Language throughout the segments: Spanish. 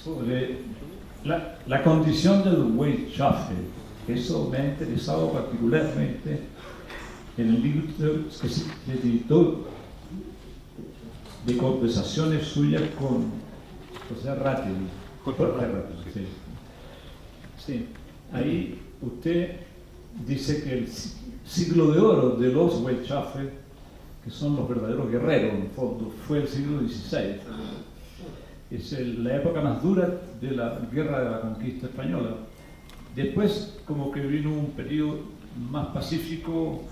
sobre la condición del Huaychafe. Eso me ha interesado particularmente en el libro que se editó de conversaciones suyas con José Rattel. Sí. Sí. Ahí usted dice que el siglo de oro de los Huaychafe, que son los verdaderos guerreros en el fondo, fue el siglo XVI. Es la época más dura de la guerra de la conquista española. Después, como que vino un periodo más pacífico,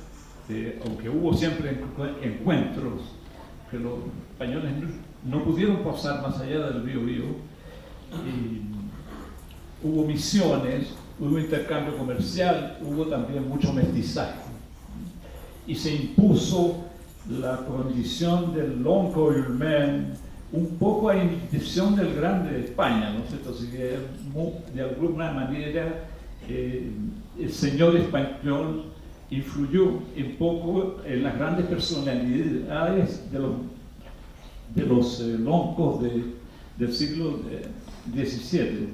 aunque hubo siempre encuentros, que los españoles no pudieron pasar más allá del río Bío. Hubo misiones, hubo intercambio comercial, hubo también mucho mestizaje. Y se impuso la condición del long oil man, un poco a imitación del grande de España, ¿no es cierto? Así que de alguna manera el señor español influyó un poco en las grandes personalidades de los loncos del siglo XVII.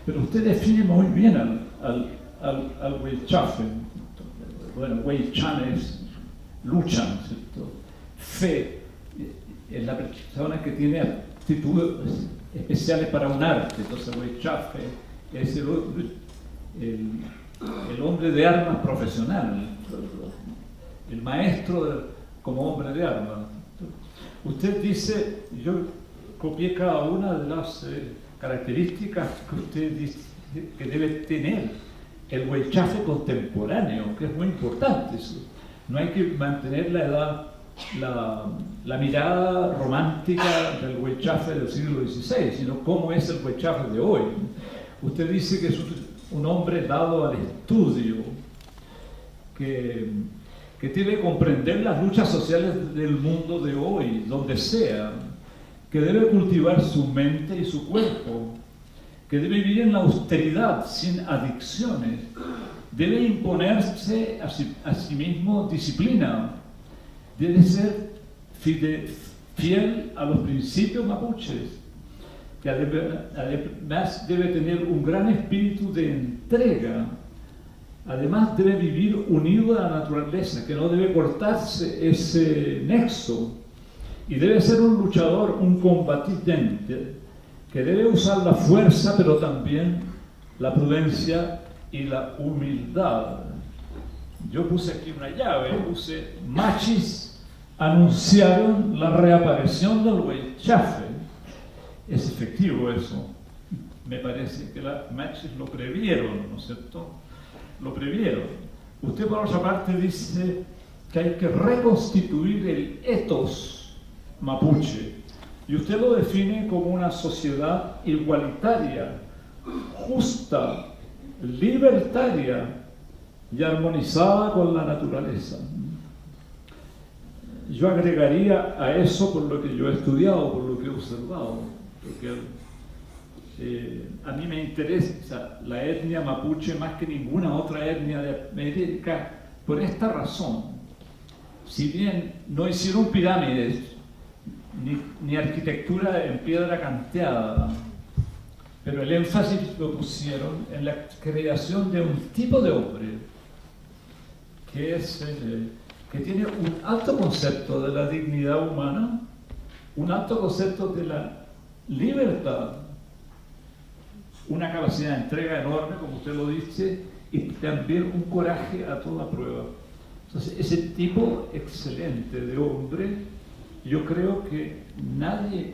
Pero usted define muy bien al Huaychafe. Bueno, Huaychanes luchan, ¿cierto? Fe es la persona que tiene aptitudes especiales para un arte. Entonces Huaychafe es el hombre de armas profesional, el maestro como hombre de armas. Usted dice, yo copié cada una de las características que usted dice que debe tener el Huaychafe contemporáneo, que es muy importante. No hay que mantener la mirada romántica del Huaychafe del siglo XVI, sino cómo es el Huaychafe de hoy. Usted dice que es un hombre dado al estudio, que debe comprender las luchas sociales del mundo de hoy, donde sea, que debe cultivar su mente y su cuerpo, que debe vivir en la austeridad, sin adicciones, debe imponerse a sí mismo disciplina, debe ser fiel a los principios mapuches, que además debe tener un gran espíritu de entrega, además debe vivir unido a la naturaleza, que no debe cortarse ese nexo, y debe ser un luchador, un combatiente, que debe usar la fuerza, pero también la prudencia y la humildad. Yo puse aquí una llave, puse machis anunciaron la reaparición del Huaychafe. Es efectivo eso. Me parece que las machis lo previeron, ¿no es cierto? Lo previeron. Usted, por otra parte, dice que hay que reconstituir el ethos mapuche. Y usted lo define como una sociedad igualitaria, justa, libertaria y armonizada con la naturaleza. Yo agregaría a eso, por lo que yo he estudiado, por lo que he observado, porque a mí me interesa la etnia mapuche más que ninguna otra etnia de América por esta razón. Si bien no hicieron pirámides ni arquitectura en piedra canteada, pero el énfasis lo pusieron en la creación de un tipo de hombre que tiene un alto concepto de la dignidad humana, un alto concepto de la libertad, una capacidad de entrega enorme, como usted lo dice, y también un coraje a toda prueba. Entonces, ese tipo excelente de hombre, yo creo que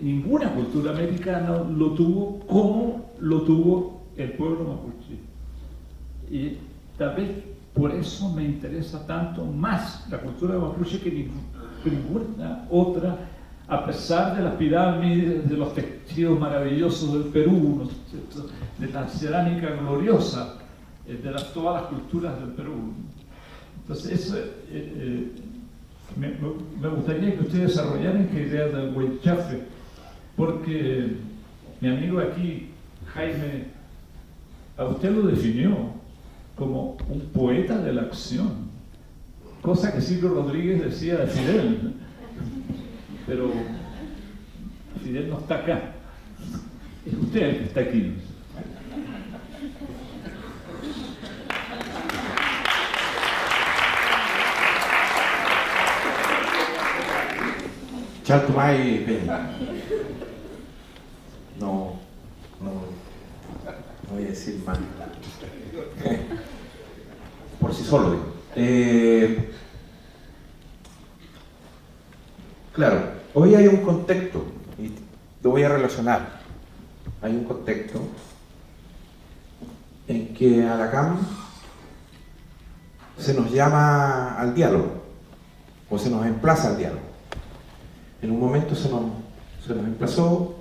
ninguna cultura americana lo tuvo como lo tuvo el pueblo mapuche. Y tal vez por eso me interesa tanto más la cultura mapuche que ninguna otra, a pesar de las pirámides, de los tejidos maravillosos del Perú, ¿no? De la cerámica gloriosa de todas las culturas del Perú. Entonces, eso, me gustaría que ustedes desarrollaran esta idea del Huaychafe, porque mi amigo aquí, Jaime, a usted lo definió como un poeta de la acción, cosa que Silvio Rodríguez decía de Fidel, ¿no? Pero Fidel no está acá. Es usted el que está aquí. Chaltumay Peña. No voy a decir más. Por sí solo, digo. Claro, hoy hay un contexto, y lo voy a relacionar. Hay un contexto en que a la CAM se nos llama al diálogo, o se nos emplaza al diálogo. En un momento se nos emplazó,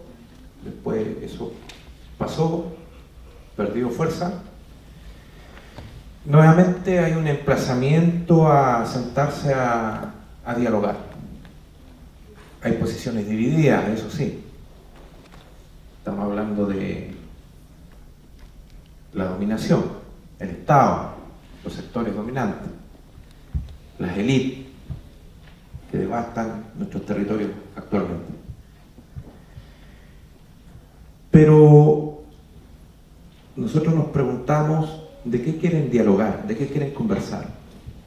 después eso pasó, perdió fuerza. Nuevamente hay un emplazamiento a sentarse a dialogar. Hay posiciones divididas, eso sí. Estamos hablando de la dominación, el Estado, los sectores dominantes, las élites que devastan nuestros territorios actualmente. Pero nosotros nos preguntamos de qué quieren dialogar, de qué quieren conversar.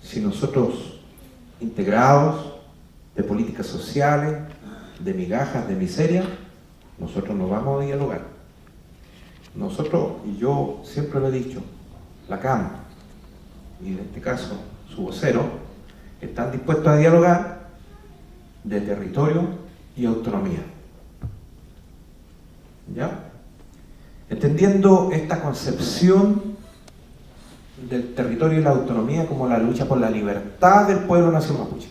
Si nosotros, integrados de políticas sociales, de migajas, de miseria, nosotros no vamos a dialogar. Nosotros, y yo siempre lo he dicho, la CAM, y en este caso su vocero, están dispuestos a dialogar de territorio y autonomía. ¿Ya? Entendiendo esta concepción del territorio y la autonomía como la lucha por la libertad del pueblo nación mapuche.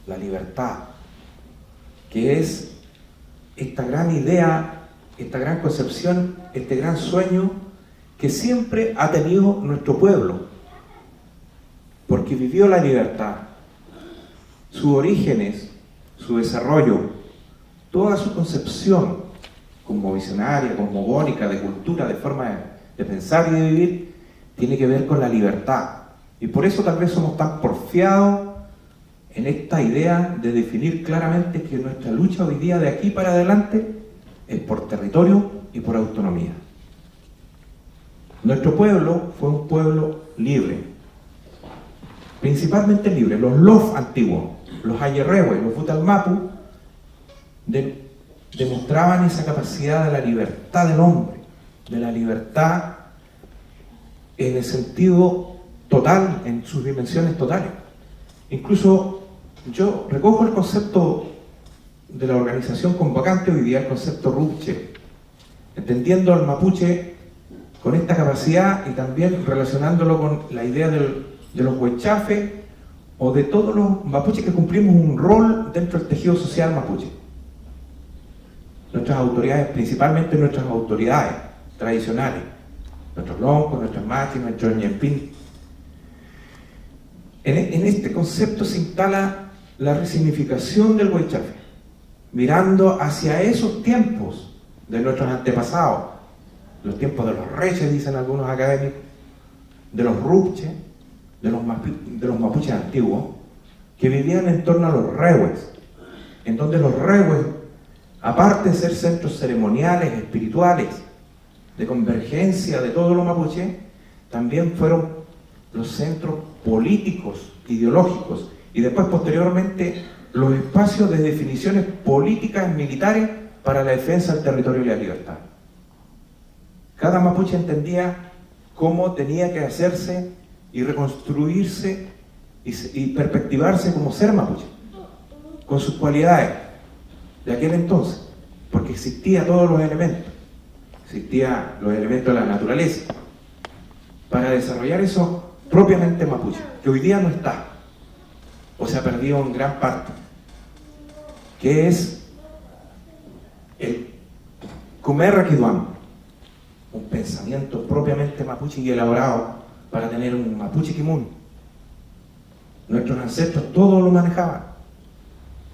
La libertad, que es esta gran idea, esta gran concepción, este gran sueño que siempre ha tenido nuestro pueblo, porque vivió la libertad, sus orígenes, su desarrollo, toda su concepción como visionaria, cosmogónica, de cultura, de forma de pensar y de vivir, tiene que ver con la libertad. Y por eso tal vez somos tan porfiados en esta idea de definir claramente que nuestra lucha hoy día de aquí para adelante es por territorio y por autonomía. Nuestro pueblo fue un pueblo libre, principalmente libre. Los Lof antiguos, los Ayerrehue, los Butalmapu, demostraban esa capacidad de la libertad del hombre, de la libertad en el sentido total, en sus dimensiones totales. Incluso yo recojo el concepto de la organización convocante hoy día, el concepto Rupche, entendiendo al mapuche con esta capacidad y también relacionándolo con la idea de los huechafes o de todos los mapuches que cumplimos un rol dentro del tejido social mapuche. Nuestras autoridades, principalmente nuestras autoridades tradicionales, nuestros loncos, nuestras machis, nuestros ñempín. En este concepto se instala la resignificación del huaychafe, mirando hacia esos tiempos de nuestros antepasados, los tiempos de los reyes, dicen algunos académicos, de los rupches, de los mapuches antiguos, que vivían en torno a los rehues, en donde los rehues, aparte de ser centros ceremoniales, espirituales, de convergencia de todos los mapuches, también fueron los centros políticos, ideológicos, y después posteriormente los espacios de definiciones políticas militares para la defensa del territorio y la libertad. Cada mapuche entendía cómo tenía que hacerse y reconstruirse y perspectivarse como ser mapuche, con sus cualidades de aquel entonces, porque existían todos los elementos, existían los elementos de la naturaleza, para desarrollar eso propiamente mapuche, que hoy día no está, o se ha perdido en gran parte, que es el comer raquiduán, un pensamiento propiamente mapuche y elaborado para tener un mapuche quimun. Nuestros ancestros todos lo manejaban,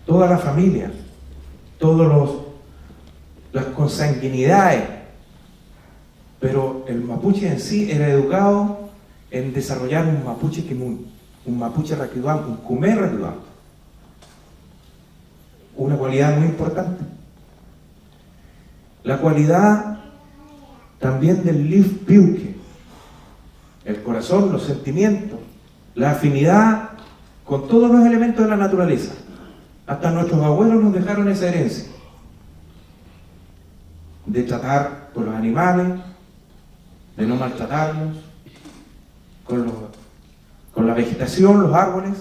toda la familia, las consanguinidades, pero el mapuche en sí era educado en desarrollar un mapuche quimun, un mapuche raquiduán, un comer raquiduán, una cualidad muy importante. La cualidad también del Liefpiuke, el corazón, los sentimientos, la afinidad con todos los elementos de la naturaleza. Hasta nuestros abuelos nos dejaron esa herencia de tratar con los animales, de no maltratarlos, con la vegetación, los árboles.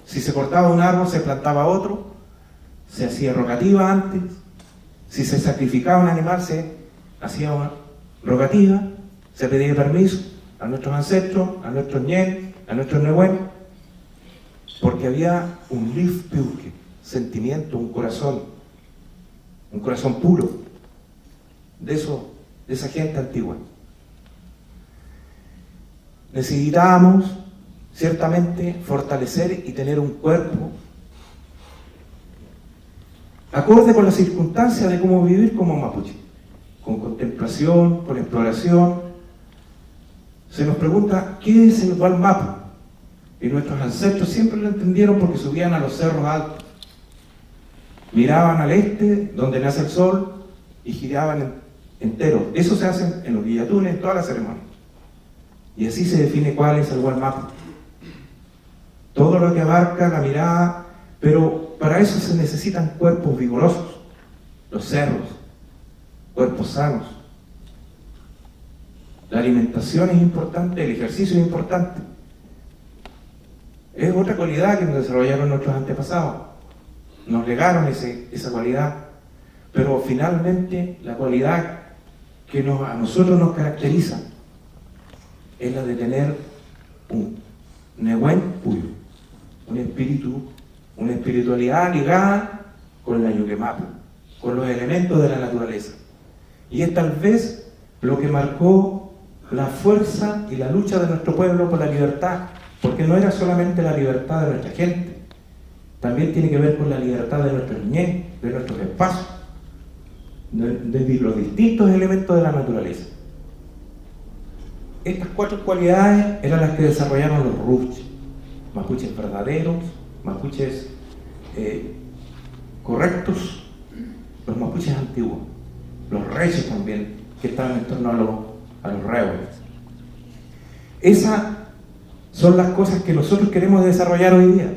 Si se cortaba un árbol, se plantaba otro, se hacía rogativa antes. Si se sacrificaba un animal, se hacía una rogativa, se pedía permiso a nuestros ancestros, a nuestros ñen, a nuestros nehuen, porque había un Liefpiuke, sentimiento, un corazón puro, de esa gente antigua. Necesitábamos ciertamente fortalecer y tener un cuerpo acorde con las circunstancias de cómo vivir como mapuche, con contemplación, con exploración. Se nos pregunta, ¿qué es el Gualmapu? Y nuestros ancestros siempre lo entendieron porque subían a los cerros altos, miraban al este, donde nace el sol, y giraban enteros. Eso se hace en los guillatunes, en todas las ceremonias. Y así se define cuál es el Gualmapu. Todo lo que abarca la mirada, pero para eso se necesitan cuerpos vigorosos, los cerros, cuerpos sanos. La alimentación es importante, el ejercicio es importante. Es otra cualidad que nos desarrollaron nuestros antepasados. Nos legaron esa cualidad, pero finalmente la cualidad que a nosotros nos caracteriza es la de tener un nehuen puyo, un espíritu, una espiritualidad ligada con la Yuquemapu, con los elementos de la naturaleza. Y es tal vez lo que marcó la fuerza y la lucha de nuestro pueblo por la libertad, porque no era solamente la libertad de nuestra gente, también tiene que ver con la libertad de nuestros ñen, de nuestros espacios, de los distintos elementos de la naturaleza. Estas 4 cualidades eran las que desarrollaron los Rupche, mapuches verdaderos, mapuches correctos, los mapuches antiguos, los reyes también, que estaban en torno a los reyes. Esas son las cosas que nosotros queremos desarrollar hoy día.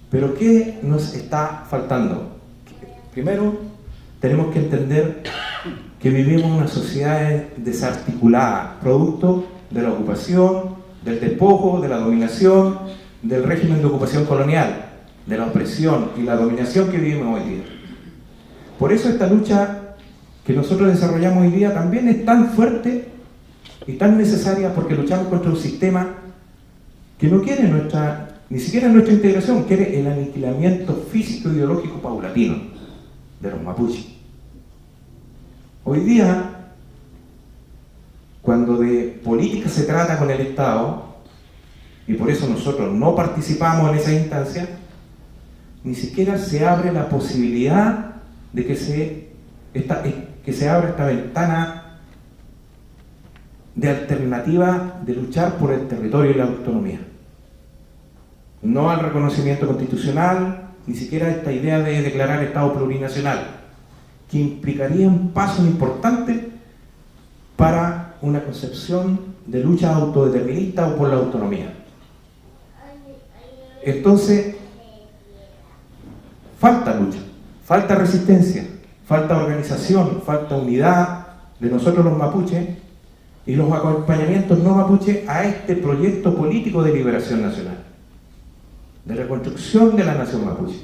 Pero ¿qué nos está faltando? Primero, tenemos que entender que vivimos en una sociedad desarticulada, producto de la ocupación, del despojo, de la dominación, del régimen de ocupación colonial, de la opresión y la dominación que vivimos hoy día. Por eso esta lucha que nosotros desarrollamos hoy día también es tan fuerte y tan necesaria, porque luchamos contra un sistema que no quiere ni siquiera nuestra integración, quiere el aniquilamiento físico e ideológico paulatino de los mapuches. Hoy día, cuando de política se trata con el Estado, y por eso nosotros no participamos en esa instancia, ni siquiera se abre la posibilidad de que se abra esta ventana de alternativa de luchar por el territorio y la autonomía. No al reconocimiento constitucional, ni siquiera esta idea de declarar Estado plurinacional, que implicaría un paso importante para una concepción de lucha autodeterminista o por la autonomía. Entonces, falta lucha, falta resistencia, falta organización, falta unidad de nosotros los mapuches y los acompañamientos no mapuches a este proyecto político de liberación nacional, de reconstrucción de la nación mapuche.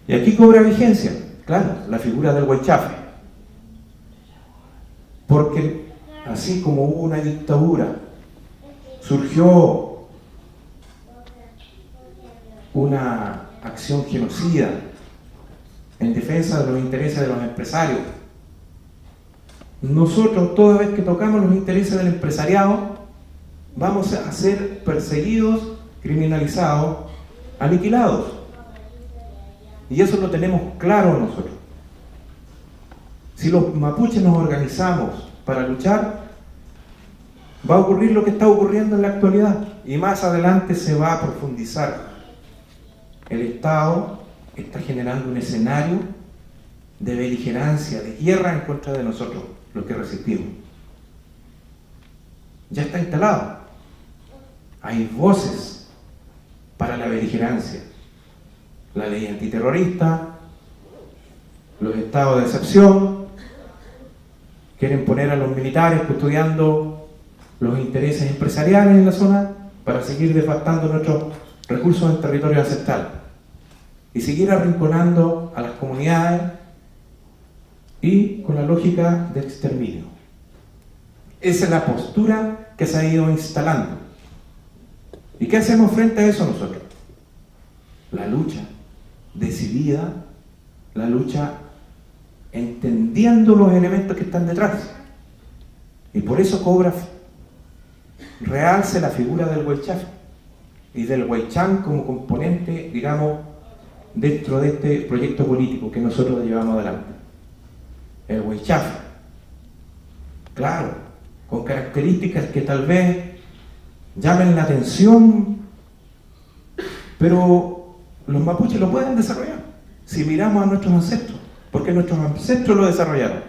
Y aquí cobra vigencia, claro, la figura del Huaychafe, porque así como hubo una dictadura, surgió una acción genocida en defensa de los intereses de los empresarios. Nosotros, toda vez que tocamos los intereses del empresariado, vamos a ser perseguidos, criminalizados, aniquilados. Y eso lo tenemos claro nosotros. Si los mapuches nos organizamos para luchar, va a ocurrir lo que está ocurriendo en la actualidad, y más adelante se va a profundizar. El Estado está generando un escenario de beligerancia, de guerra en contra de nosotros, los que resistimos. Ya está instalado. Hay voces para la beligerancia. La ley antiterrorista, los estados de excepción, quieren poner a los militares custodiando los intereses empresariales en la zona para seguir devastando nuestros recursos en territorio ancestral y seguir arrinconando a las comunidades y con la lógica de exterminio. Esa es la postura que se ha ido instalando. ¿Y qué hacemos frente a eso nosotros? La lucha decidida, la lucha entendiendo los elementos que están detrás. Y por eso cobra realce la figura del Huaychafe y del Huaychán como componente, digamos, dentro de este proyecto político que nosotros llevamos adelante. El Huaychafe, claro, con características que tal vez llamen la atención, pero los mapuches lo pueden desarrollar si miramos a nuestros ancestros, porque nuestros ancestros lo desarrollaron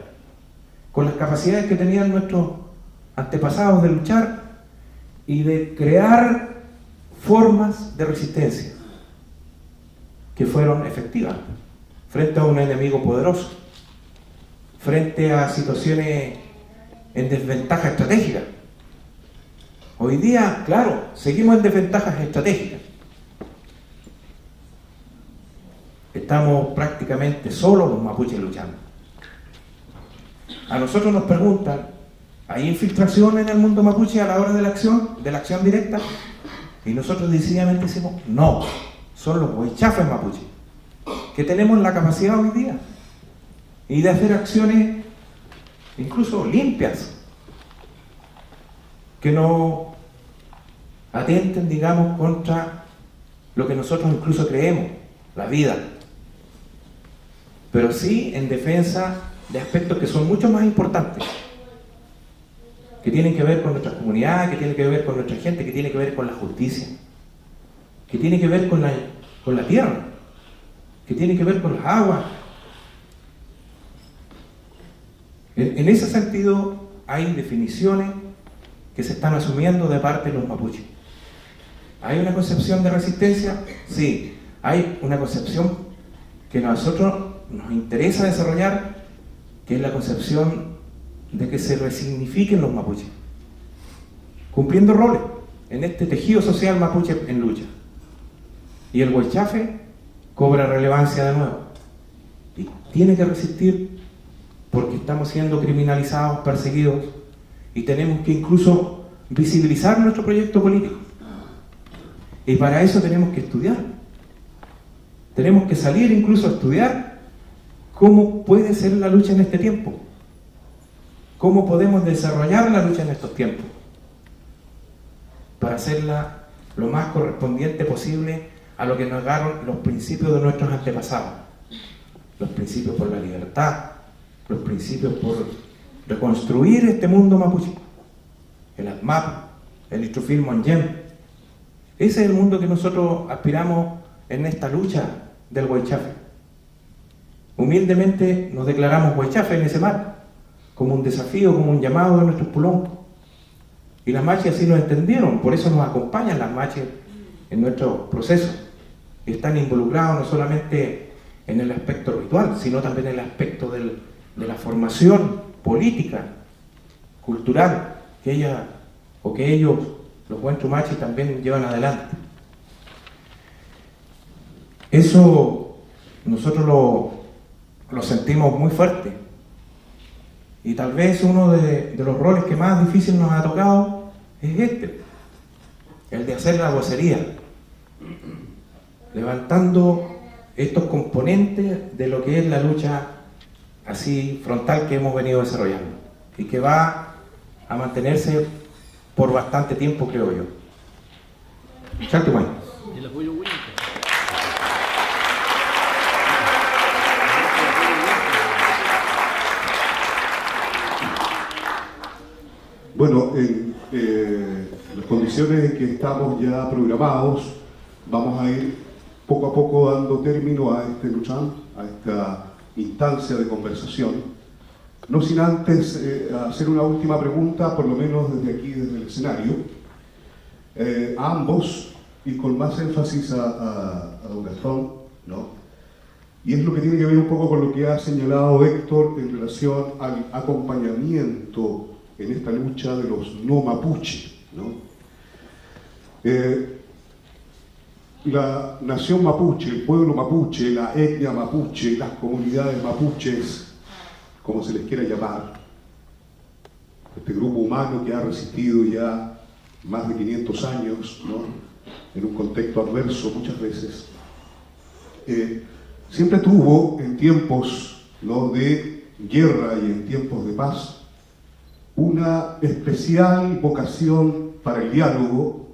con las capacidades que tenían nuestros antepasados de luchar y de crear formas de resistencia que fueron efectivas frente a un enemigo poderoso, frente a situaciones en desventaja estratégica. Hoy día, claro, seguimos en desventajas estratégicas. Estamos prácticamente solos los mapuches luchando. A nosotros nos preguntan, ¿hay infiltración en el mundo mapuche a la hora de la acción directa? Y nosotros decididamente decimos, no, son los huaychafes mapuches, que tenemos la capacidad hoy día y de hacer acciones incluso limpias, que no atenten, digamos, contra lo que nosotros incluso creemos, la vida, pero sí en defensa de aspectos que son mucho más importantes, que tienen que ver con nuestras comunidades, que tienen que ver con nuestra gente, que tienen que ver con la justicia, que tienen que ver con la tierra, que tienen que ver con las aguas. En ese sentido hay definiciones que se están asumiendo de parte de los mapuches. ¿Hay una concepción de resistencia? Sí. Hay una concepción que a nosotros nos interesa desarrollar, que es la concepción de que se resignifiquen los mapuches, cumpliendo roles en este tejido social mapuche en lucha. Y el Huaychafe cobra relevancia de nuevo y tiene que resistir, porque estamos siendo criminalizados, perseguidos, y tenemos que incluso visibilizar nuestro proyecto político. Y para eso tenemos que estudiar. Tenemos que salir incluso a estudiar cómo puede ser la lucha en este tiempo. Cómo podemos desarrollar la lucha en estos tiempos para hacerla lo más correspondiente posible a lo que nos dieron los principios de nuestros antepasados. Los principios por la libertad, los principios por reconstruir este mundo mapuche, el ATMAP, el Istrufil Monyen. Ese es el mundo que nosotros aspiramos en esta lucha del Huaychafe. Humildemente nos declaramos Huaychafe en ese mar, como un desafío, como un llamado de nuestros puloncos. Y las maches así lo entendieron, por eso nos acompañan las maches en nuestro proceso. Y están involucrados no solamente en el aspecto ritual, sino también en el aspecto de la formación política, cultural, que ellos, los Huanchumachi, también llevan adelante. Eso nosotros lo sentimos muy fuerte. Y tal vez uno de los roles que más difícil nos ha tocado es este, el de hacer la vocería, levantando estos componentes de lo que es la lucha así frontal que hemos venido desarrollando y que va a mantenerse por bastante tiempo, creo yo. Chantumay. El apoyo único. Bueno, en las condiciones en que estamos ya programados, vamos a ir poco a poco dando término a este luchán, a esta instancia de conversación, no sin antes hacer una última pregunta, por lo menos desde aquí, desde el escenario, a ambos, y con más énfasis a don Gastón, ¿no? Y es lo que tiene que ver un poco con lo que ha señalado Héctor en relación al acompañamiento en esta lucha de los no mapuche, ¿no? La nación mapuche, el pueblo mapuche, la etnia mapuche, las comunidades mapuches, como se les quiera llamar, este grupo humano que ha resistido ya más de 500 años, ¿no?, en un contexto adverso muchas veces, siempre tuvo en tiempos, ¿no?, de guerra y en tiempos de paz una especial vocación para el diálogo,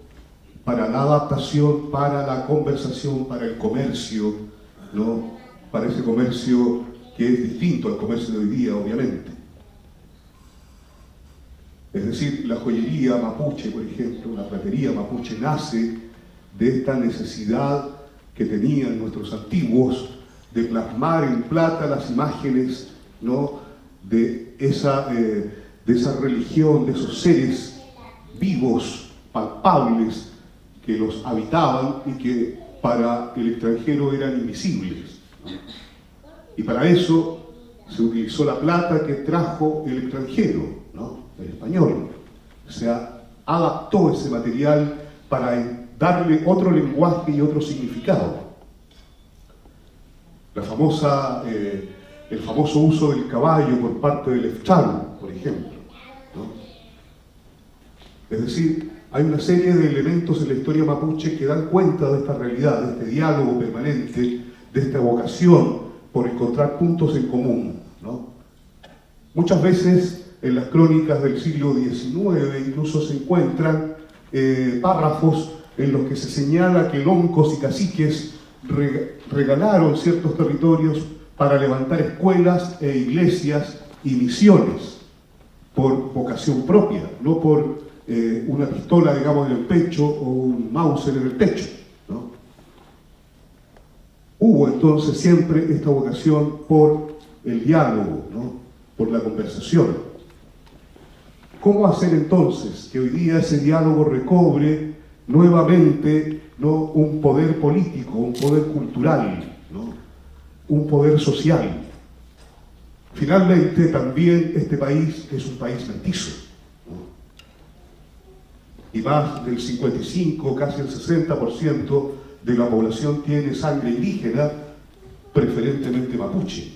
para la adaptación, para la conversación, para el comercio, ¿no?, para ese comercio que es distinto al comercio de hoy día, obviamente. Es decir, la joyería mapuche, por ejemplo, la platería mapuche nace de esta necesidad que tenían nuestros antiguos de plasmar en plata las imágenes, ¿no?, de esa religión, de esos seres vivos, palpables, que los habitaban y que para el extranjero eran invisibles, ¿no? Y para eso se utilizó la plata que trajo el extranjero, ¿no?, el español. O sea, adaptó ese material para darle otro lenguaje y otro significado. El famoso uso del caballo por parte del Efchal, por ejemplo, ¿no? Es decir, hay una serie de elementos en la historia mapuche que dan cuenta de esta realidad, de este diálogo permanente, de esta vocación por encontrar puntos en común, ¿no? Muchas veces en las crónicas del siglo XIX incluso se encuentran párrafos en los que se señala que loncos y caciques regalaron ciertos territorios para levantar escuelas e iglesias y misiones por vocación propia, no por una pistola, digamos, en el pecho o un Mauser en el pecho, ¿no? Hubo entonces siempre esta vocación por el diálogo, ¿no?, por la conversación. ¿Cómo hacer entonces que hoy día ese diálogo recobre nuevamente, ¿no?, un poder político, un poder cultural, ¿no?, un poder social? Finalmente, también este país es un país mestizo, ¿no?, y más del 55, casi el 60% de la población tiene sangre indígena, preferentemente mapuche.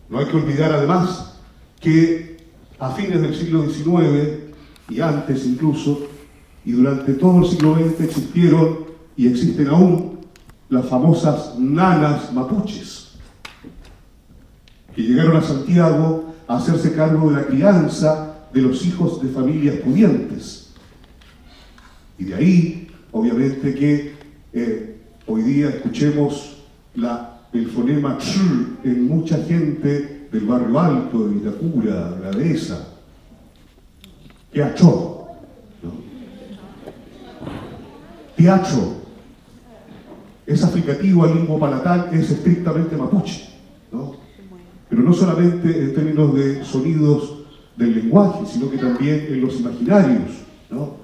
No hay que olvidar además que a fines del siglo XIX y antes incluso, y durante todo el siglo XX existieron y existen aún las famosas nanas mapuches, que llegaron a Santiago a hacerse cargo de la crianza de los hijos de familias pudientes. Y de ahí, obviamente, que hoy día escuchemos el fonema ch en mucha gente del barrio alto, de Vitacura, de la dehesa. Piacho, ¿no? Piacho. Es aplicativo al lingua palatal, es estrictamente mapuche, ¿no? Pero no solamente en términos de sonidos del lenguaje, sino que también en los imaginarios, ¿no?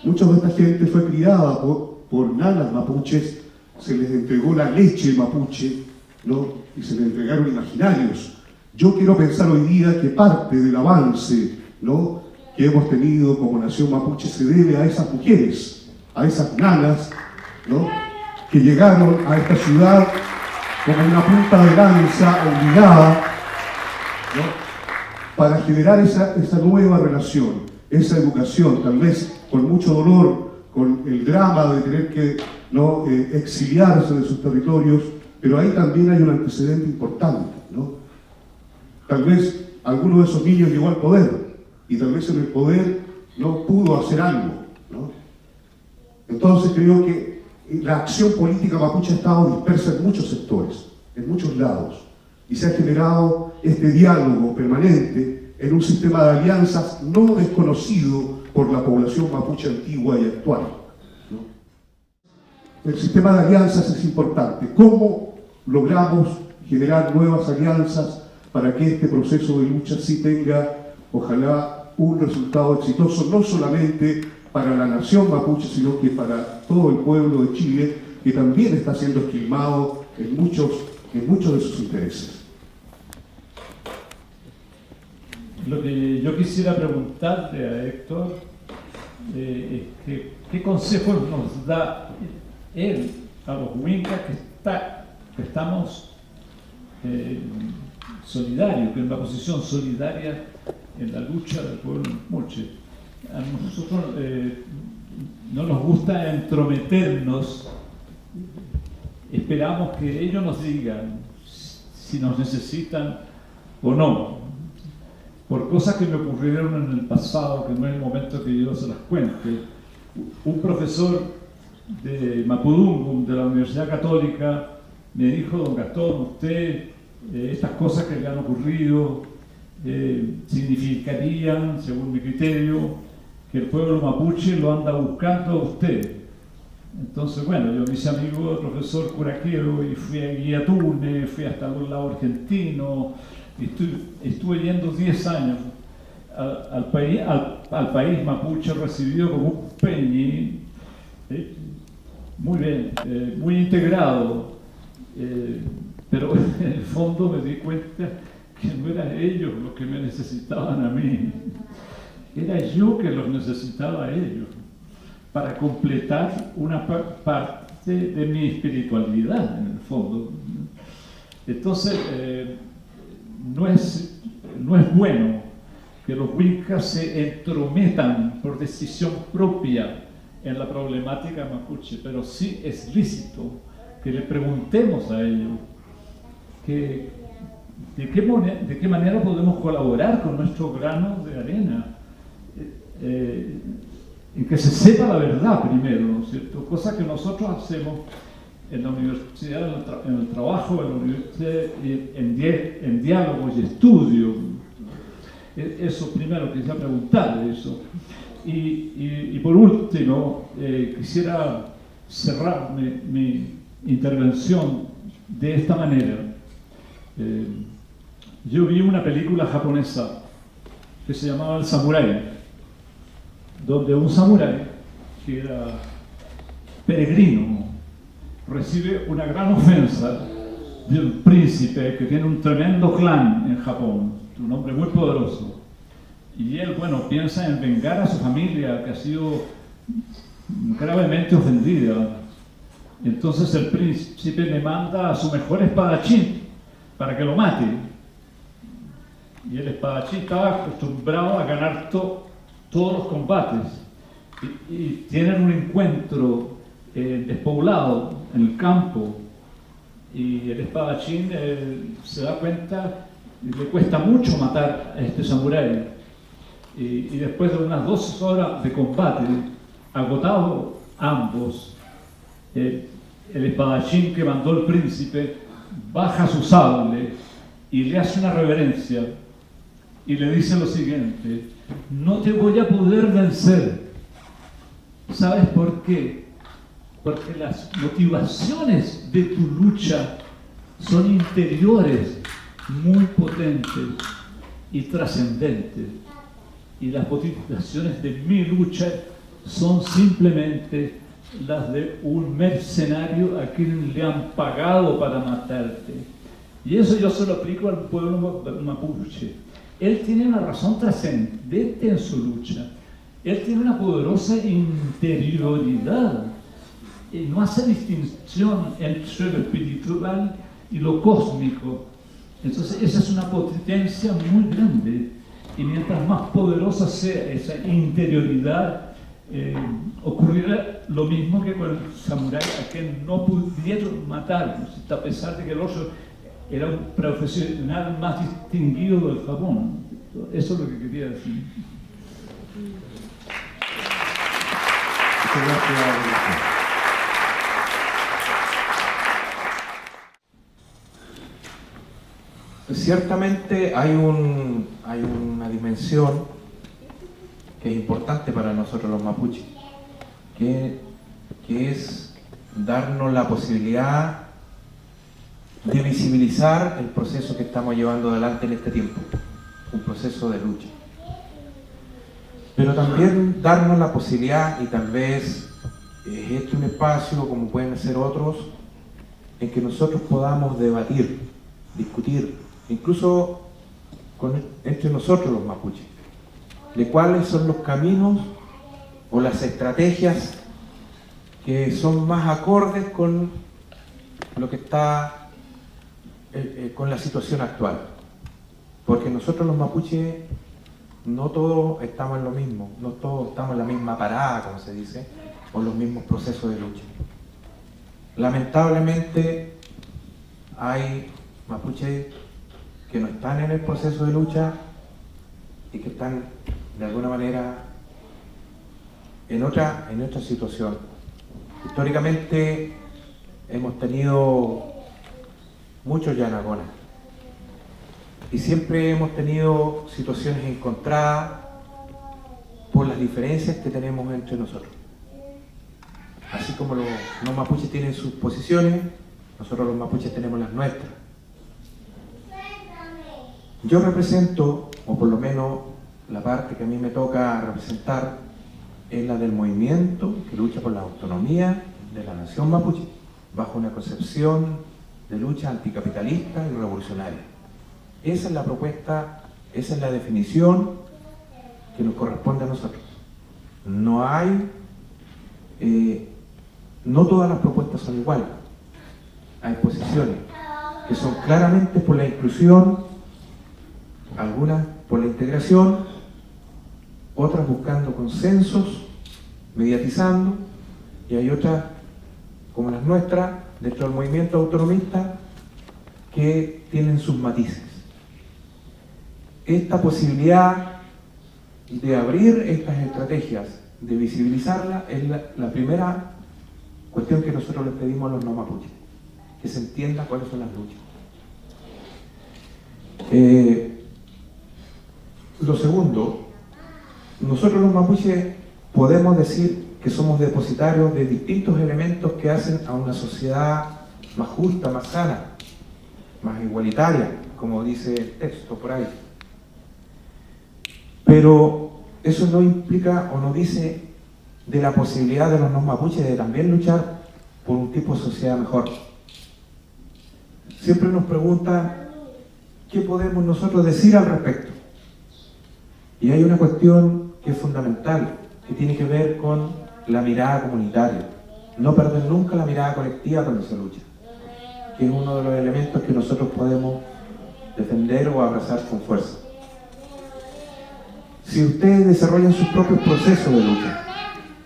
Mucha de esta gente fue criada por nanas mapuches, se les entregó la leche mapuche, ¿no?, y se les entregaron imaginarios. Yo quiero pensar hoy día que parte del avance, ¿no?, que hemos tenido como nación mapuche se debe a esas mujeres, a esas nanas, ¿no?, que llegaron a esta ciudad como una punta de lanza obligada, ¿no?, para generar esa nueva relación, esa educación, tal vez con mucho dolor, con el drama de tener que, ¿no?, exiliarse de sus territorios, pero ahí también hay un antecedente importante, ¿no? Tal vez alguno de esos niños llegó al poder, y tal vez en el poder no pudo hacer algo, ¿no? Entonces creo que la acción política mapuche ha estado dispersa en muchos sectores, en muchos lados, y se ha generado este diálogo permanente en un sistema de alianzas no desconocido por la población mapuche antigua y actual, ¿no? El sistema de alianzas es importante. ¿Cómo logramos generar nuevas alianzas para que este proceso de lucha sí tenga, ojalá, un resultado exitoso, no solamente para la nación mapuche, sino que para todo el pueblo de Chile, que también está siendo esquilmado en muchos de sus intereses. Lo que yo quisiera preguntarle a Héctor es que, ¿qué consejos nos da él a los Huincas que estamos solidarios, que en una posición solidaria en la lucha del pueblo mapuche? A nosotros no nos gusta entrometernos, esperamos que ellos nos digan si nos necesitan o no, por cosas que me ocurrieron en el pasado, que no es el momento que yo se las cuente. Un profesor de Mapudungun, de la Universidad Católica, me dijo: don Gastón, usted, estas cosas que le han ocurrido significarían, según mi criterio, que el pueblo mapuche lo anda buscando a usted. Entonces, bueno, yo me hice amigo del profesor Curaquero y fui a Guiatune, fui hasta algún lado argentino, estuve yendo 10 años al país mapuche, recibido como un peñi, muy bien, muy integrado, pero en el fondo me di cuenta que no eran ellos los que me necesitaban a mí, era yo que los necesitaba a ellos para completar una parte de mi espiritualidad, en el fondo. Entonces, no es bueno que los Huincas se entrometan por decisión propia en la problemática mapuche, pero sí es lícito que le preguntemos a ellos de qué manera podemos colaborar con nuestro grano de arena, en que se sepa la verdad primero, ¿no es cierto? Cosa que nosotros hacemos en la universidad, en el trabajo, en la universidad, en diálogos y estudio. Eso primero quisiera preguntarle eso. Y por último, quisiera cerrar mi intervención de esta manera. Yo vi una película japonesa que se llamaba El Samurái, donde un samurái, que era peregrino, recibe una gran ofensa de un príncipe que tiene un tremendo clan en Japón, un hombre muy poderoso. Y él, bueno, piensa en vengar a su familia, que ha sido gravemente ofendida. Entonces el príncipe le manda a su mejor espadachín para que lo mate. Y el espadachín estaba acostumbrado a ganar todos los combates. Y tienen un encuentro despoblado en el campo. Y el espadachín se da cuenta y le cuesta mucho matar a este samurái. Y después de unas 2 horas de combate, agotados ambos, el espadachín que mandó el príncipe baja su sable y le hace una reverencia y le dice lo siguiente: no te voy a poder vencer. ¿Sabes por qué? Porque las motivaciones de tu lucha son interiores, muy potentes y trascendentes. Y las motivaciones de mi lucha son simplemente las de un mercenario a quien le han pagado para matarte. Y eso yo se lo aplico al pueblo mapuche. Él tiene una razón trascendente en su lucha. Él tiene una poderosa interioridad. Y no hace distinción entre lo espiritual y lo cósmico. Entonces esa es una potencia muy grande. Y mientras más poderosa sea esa interioridad, ocurrirá lo mismo que con el samurái a quien no pudieron matar, a pesar de que el otro era un profesional más distinguido del Japón. Eso es lo que quería decir. Ciertamente hay una dimensión que es importante para nosotros los mapuches, que es darnos la posibilidad de visibilizar el proceso que estamos llevando adelante en este tiempo, un proceso de lucha. Pero también darnos la posibilidad, y tal vez este un espacio, como pueden ser otros, en que nosotros podamos debatir, discutir, incluso entre nosotros los mapuches, de cuáles son los caminos o las estrategias que son más acordes con lo que está con la situación actual. Porque nosotros los mapuches no todos estamos en lo mismo, no todos estamos en la misma parada, como se dice, o en los mismos procesos de lucha. Lamentablemente hay mapuches que no están en el proceso de lucha y que están de alguna manera en otra situación. Históricamente hemos tenido muchos Yanagonas y siempre hemos tenido situaciones encontradas por las diferencias que tenemos entre nosotros. Así como los mapuches tienen sus posiciones, nosotros los mapuches tenemos las nuestras. Yo represento, o por lo menos la parte que a mí me toca representar, es la del movimiento que lucha por la autonomía de la nación mapuche, bajo una concepción de lucha anticapitalista y revolucionaria. Esa es la propuesta, esa es la definición que nos corresponde a nosotros. No hay, no todas las propuestas son iguales. Hay posiciones que son claramente por la inclusión, algunas por la integración, otras buscando consensos, mediatizando, y hay otras, como las nuestras, dentro del movimiento autonomista, que tienen sus matices. Esta posibilidad de abrir estas estrategias, de visibilizarlas, es la primera cuestión que nosotros les pedimos a los no mapuches, que se entienda cuáles son las luchas. Lo segundo, nosotros los mapuches podemos decir que somos depositarios de distintos elementos que hacen a una sociedad más justa, más sana, más igualitaria, como dice el texto por ahí. Pero eso no implica o no dice de la posibilidad de los no mapuches de también luchar por un tipo de sociedad mejor. Siempre nos preguntan qué podemos nosotros decir al respecto. Y hay una cuestión que es fundamental, que tiene que ver con la mirada comunitaria. No perder nunca la mirada colectiva cuando se lucha, que es uno de los elementos que nosotros podemos defender o abrazar con fuerza. Si ustedes desarrollan sus propios procesos de lucha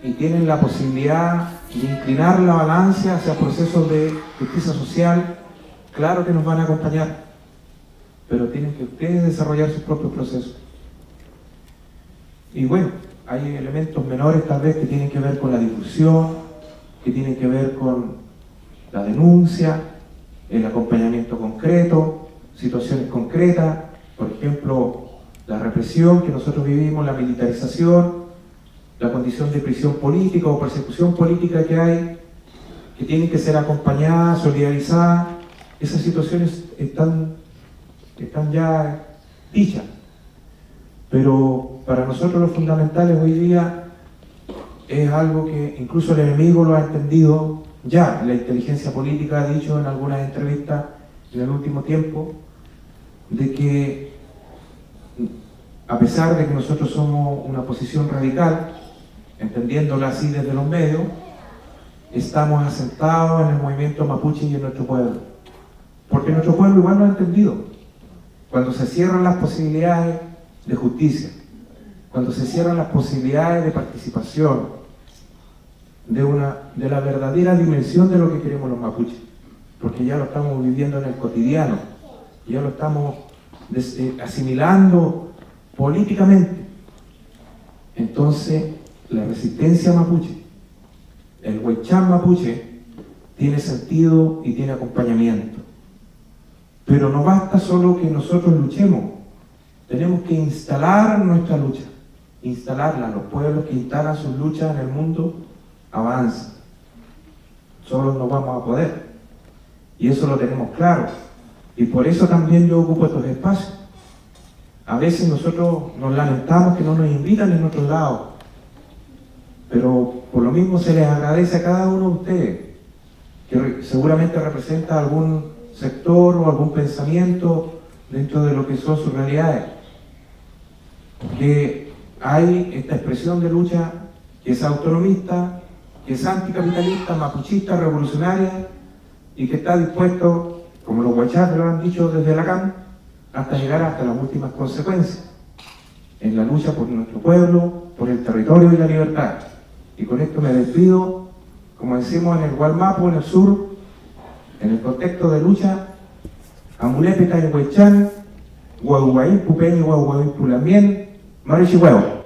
y tienen la posibilidad de inclinar la balanza hacia procesos de justicia social, claro que nos van a acompañar, pero tienen que ustedes desarrollar sus propios procesos. Y bueno, hay elementos menores tal vez que tienen que ver con la difusión, que tienen que ver con la denuncia, el acompañamiento concreto, situaciones concretas, por ejemplo, la represión que nosotros vivimos, la militarización, la condición de prisión política o persecución política que hay, que tienen que ser acompañadas, solidarizadas. Esas situaciones están ya dichas. Pero para nosotros lo fundamental hoy día es algo que incluso el enemigo lo ha entendido ya. La inteligencia política ha dicho en algunas entrevistas en el último tiempo de que a pesar de que nosotros somos una posición radical, entendiéndola así desde los medios, estamos asentados en el movimiento mapuche y en nuestro pueblo. Porque nuestro pueblo igual lo ha entendido. Cuando se cierran las posibilidades de justicia, cuando se cierran las posibilidades de participación, de la verdadera dimensión de lo que queremos los mapuches, porque ya lo estamos viviendo en el cotidiano, ya lo estamos asimilando políticamente. Entonces, la resistencia mapuche, el huaychán mapuche, tiene sentido y tiene acompañamiento. Pero no basta solo que nosotros luchemos, tenemos que instalar nuestra lucha, instalarla. Los pueblos que instalan sus luchas en el mundo avanzan. Solo no vamos a poder. Y eso lo tenemos claro. Y por eso también yo ocupo estos espacios. A veces nosotros nos lamentamos que no nos invitan en otros lados, pero por lo mismo se les agradece a cada uno de ustedes, que seguramente representa algún sector o algún pensamiento dentro de lo que son sus realidades. Que hay esta expresión de lucha que es autonomista, que es anticapitalista, mapuchista, revolucionaria, y que está dispuesto, como los huaychafes lo han dicho desde Lacan, hasta llegar hasta las últimas consecuencias en la lucha por nuestro pueblo, por el territorio y la libertad. Y con esto me despido, como decimos en el Gualmapu, en el sur, en el contexto de lucha, Amulepe Taihuaychan, Guaguaín Pupeño, Guaguaín Pulamien, Marichihuevo.